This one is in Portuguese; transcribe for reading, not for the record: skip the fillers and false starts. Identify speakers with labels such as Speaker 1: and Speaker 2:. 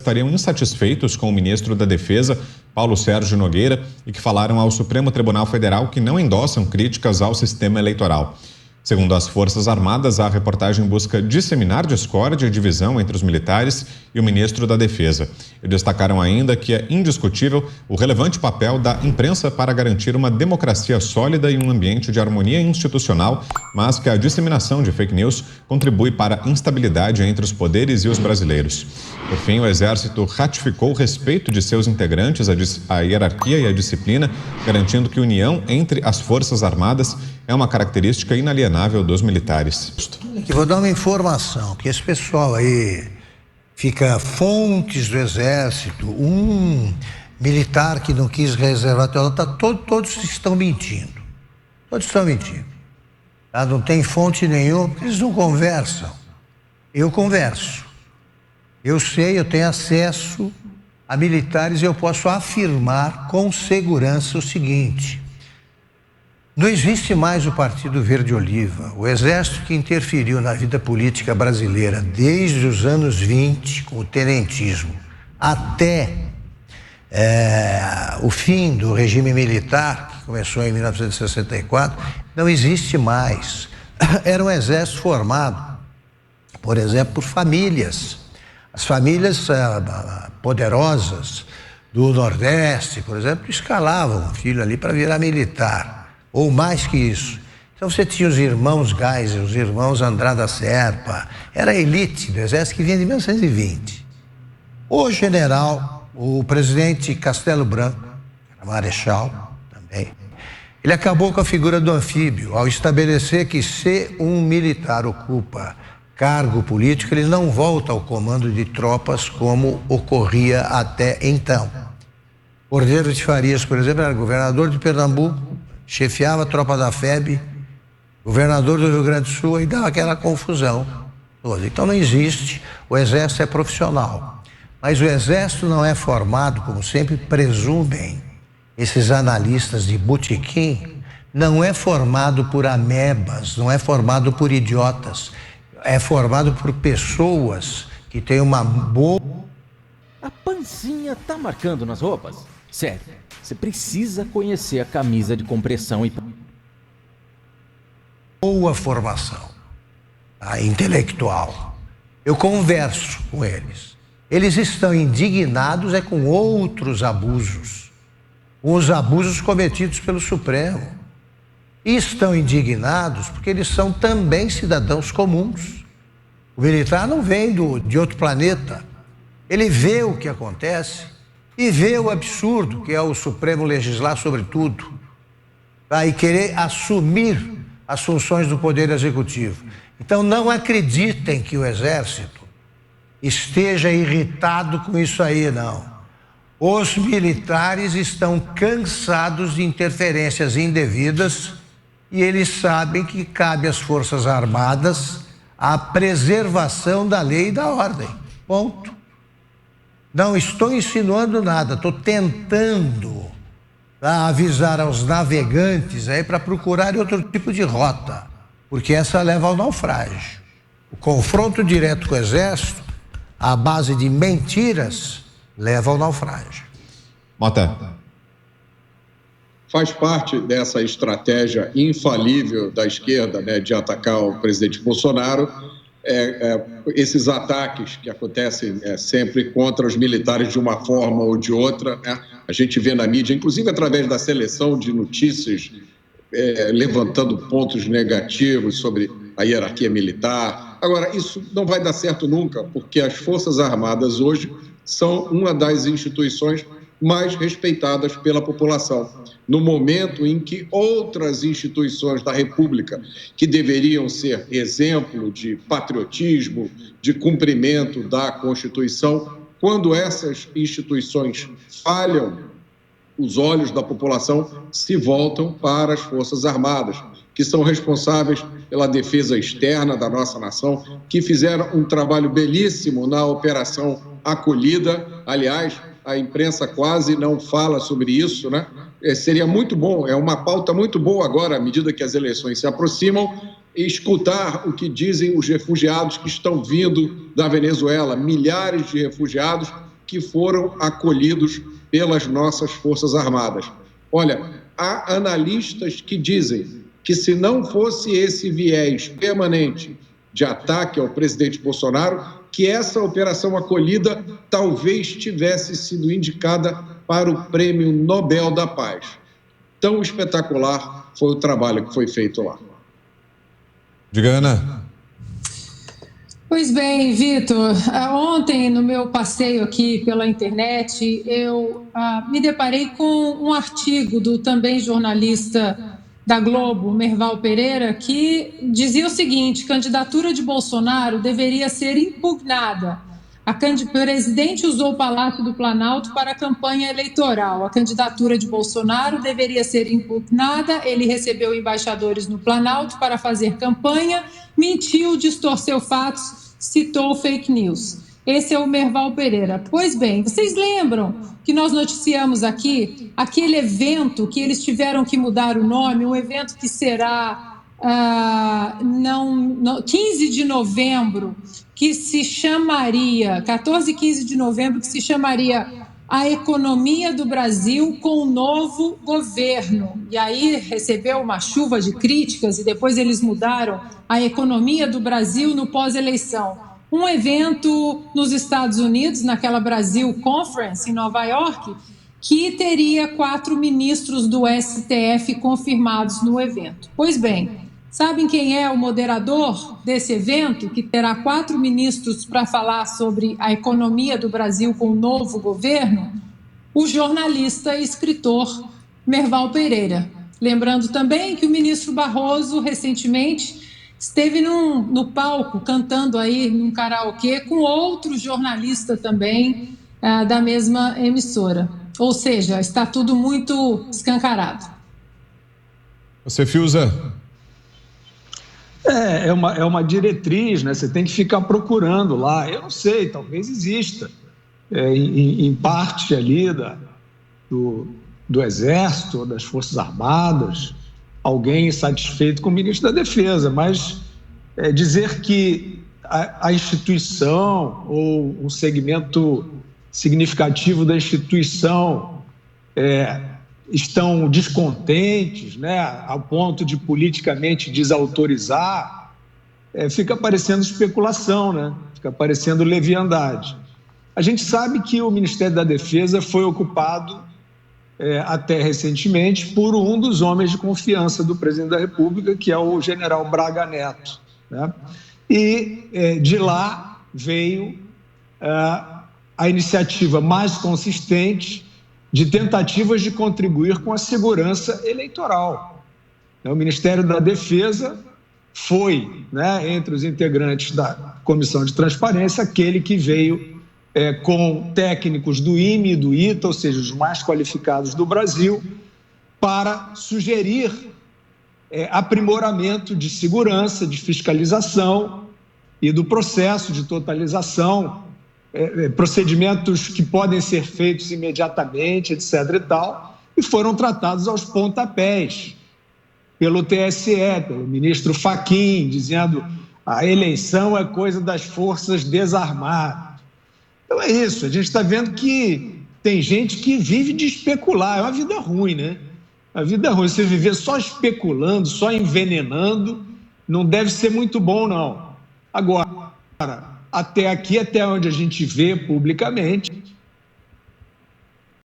Speaker 1: estariam insatisfeitos com o ministro da Defesa, Paulo Sérgio Nogueira, e que falaram ao Supremo Tribunal Federal que não endossam críticas ao sistema eleitoral. Segundo as Forças Armadas, a reportagem busca disseminar discórdia e divisão entre os militares e o ministro da Defesa. E destacaram ainda que é indiscutível o relevante papel da imprensa para garantir uma democracia sólida e um ambiente de harmonia institucional, mas que a disseminação de fake news contribui para a instabilidade entre os poderes e os brasileiros. Por fim, o Exército ratificou o respeito de seus integrantes à hierarquia e à disciplina, garantindo que união entre as Forças Armadas é uma característica inalienável dos militares.
Speaker 2: Aqui vou dar uma informação, que esse pessoal aí fica fontes do Exército, militar que não quis reservar, todos estão mentindo. Todos estão mentindo. Tá? Não tem fonte nenhuma, porque eles não conversam. Eu converso. Eu sei, eu tenho acesso a militares e eu posso afirmar com segurança o seguinte: não existe mais o Partido Verde Oliva. O Exército que interferiu na vida política brasileira desde os anos 20, com o tenentismo, até o fim do regime militar, que começou em 1964, não existe mais. Era um exército formado, por exemplo, por famílias. As famílias poderosas do Nordeste, por exemplo, escalavam o filho ali para virar militar. Ou mais que isso. Então você tinha os irmãos Geisel, os irmãos Andrada Serpa, era a elite do Exército que vinha de 1920. O general, o presidente Castelo Branco, era marechal também, ele acabou com a figura do anfíbio ao estabelecer que se um militar ocupa cargo político, ele não volta ao comando de tropas como ocorria até então. Cordeiro de Farias, por exemplo, era governador de Pernambuco, chefiava a tropa da FEB, governador do Rio Grande do Sul, e dava aquela confusão toda. Então não existe, o Exército é profissional. Mas o Exército não é formado, como sempre presumem esses analistas de botequim, não é formado por amebas, não é formado por idiotas, é formado por pessoas que têm uma boa...
Speaker 3: A pancinha tá marcando nas roupas? Sério, você precisa conhecer a camisa de compressão e...
Speaker 2: boa formação intelectual. Eu converso com eles. Eles estão indignados com outros abusos. Com os abusos cometidos pelo Supremo. E estão indignados porque eles são também cidadãos comuns. O militar não vem de outro planeta. Ele vê o que acontece e vê o absurdo que é o Supremo legislar sobre tudo, e querer assumir as funções do Poder Executivo. Então não acreditem que o Exército esteja irritado com isso aí, não. Os militares estão cansados de interferências indevidas e eles sabem que cabe às Forças Armadas a preservação da lei e da ordem. Ponto. Não estou insinuando nada, estou tentando avisar aos navegantes aí para procurarem outro tipo de rota, porque essa leva ao naufrágio. O confronto direto com o Exército, à base de mentiras, leva ao naufrágio.
Speaker 1: Mota.
Speaker 4: Faz parte dessa estratégia infalível da esquerda, né, de atacar o presidente Bolsonaro, esses ataques que acontecem sempre contra os militares de uma forma ou de outra, né? A gente vê na mídia, inclusive através da seleção de notícias, levantando pontos negativos sobre a hierarquia militar. Agora, isso não vai dar certo nunca, porque as Forças Armadas hoje são uma das instituições mais respeitadas pela população. No momento em que outras instituições da República, que deveriam ser exemplo de patriotismo, de cumprimento da Constituição, quando essas instituições falham, os olhos da população se voltam para as Forças Armadas, que são responsáveis pela defesa externa da nossa nação, que fizeram um trabalho belíssimo na Operação Acolhida. Aliás, a imprensa quase não fala sobre isso, né? Seria muito bom, é uma pauta muito boa agora, à medida que as eleições se aproximam, escutar o que dizem os refugiados que estão vindo da Venezuela, milhares de refugiados que foram acolhidos pelas nossas Forças Armadas. Olha, há analistas que dizem que se não fosse esse viés permanente de ataque ao presidente Bolsonaro, que essa operação acolhida talvez tivesse sido indicada para o Prêmio Nobel da Paz. Tão espetacular foi o trabalho que foi feito lá.
Speaker 1: Diga, Ana.
Speaker 5: Pois bem, Vitor, ontem no meu passeio aqui pela internet, eu me deparei com um artigo do também jornalista da Globo, Merval Pereira, que dizia o seguinte: candidatura de Bolsonaro deveria ser impugnada. O presidente usou o Palácio do Planalto para a campanha eleitoral. A candidatura de Bolsonaro deveria ser impugnada. Ele recebeu embaixadores no Planalto para fazer campanha, mentiu, distorceu fatos, citou fake news. Esse é o Merval Pereira. Pois bem, vocês lembram que nós noticiamos aqui aquele evento que eles tiveram que mudar o nome, um evento que será 15 de novembro, que se chamaria, 14 e 15 de novembro, que se chamaria A Economia do Brasil com o Novo Governo. E aí recebeu uma chuva de críticas e depois eles mudaram A Economia do Brasil no pós-eleição. Um evento nos Estados Unidos, naquela Brasil Conference, em Nova York, que teria 4 ministros do STF confirmados no evento. Pois bem, sabem quem é o moderador desse evento, que terá 4 ministros para falar sobre a economia do Brasil com o novo governo? O jornalista e escritor Merval Pereira. Lembrando também que o ministro Barroso, recentemente, esteve no palco cantando aí num karaokê com outro jornalista também da mesma emissora. Ou seja, está tudo muito escancarado.
Speaker 1: Você, Fiuza?
Speaker 6: É uma diretriz, né? Você tem que ficar procurando lá. Eu não sei, talvez exista, em parte ali do Exército, ou das Forças Armadas, alguém satisfeito com o ministro da Defesa, mas dizer que a instituição ou um segmento significativo da instituição estão descontentes, né, ao ponto de politicamente desautorizar, fica parecendo especulação, né? Fica parecendo leviandade. A gente sabe que o Ministério da Defesa foi ocupado até recentemente por um dos homens de confiança do presidente da República, que é o general Braga Neto, né? E de lá veio a iniciativa mais consistente de tentativas de contribuir com a segurança eleitoral. O Ministério da Defesa foi, né, entre os integrantes da Comissão de Transparência, aquele que veio com técnicos do IME e do ITA, ou seja, os mais qualificados do Brasil, para sugerir aprimoramento de segurança, de fiscalização e do processo de totalização, procedimentos que podem ser feitos imediatamente, etc. e tal, e foram tratados aos pontapés pelo TSE, pelo ministro Fachin, dizendo a eleição é coisa das forças desarmadas. Então é isso, a gente está vendo que tem gente que vive de especular, é uma vida ruim, né? A vida é ruim, você viver só especulando, só envenenando, não deve ser muito bom, não. Agora, até aqui, até onde a gente vê publicamente,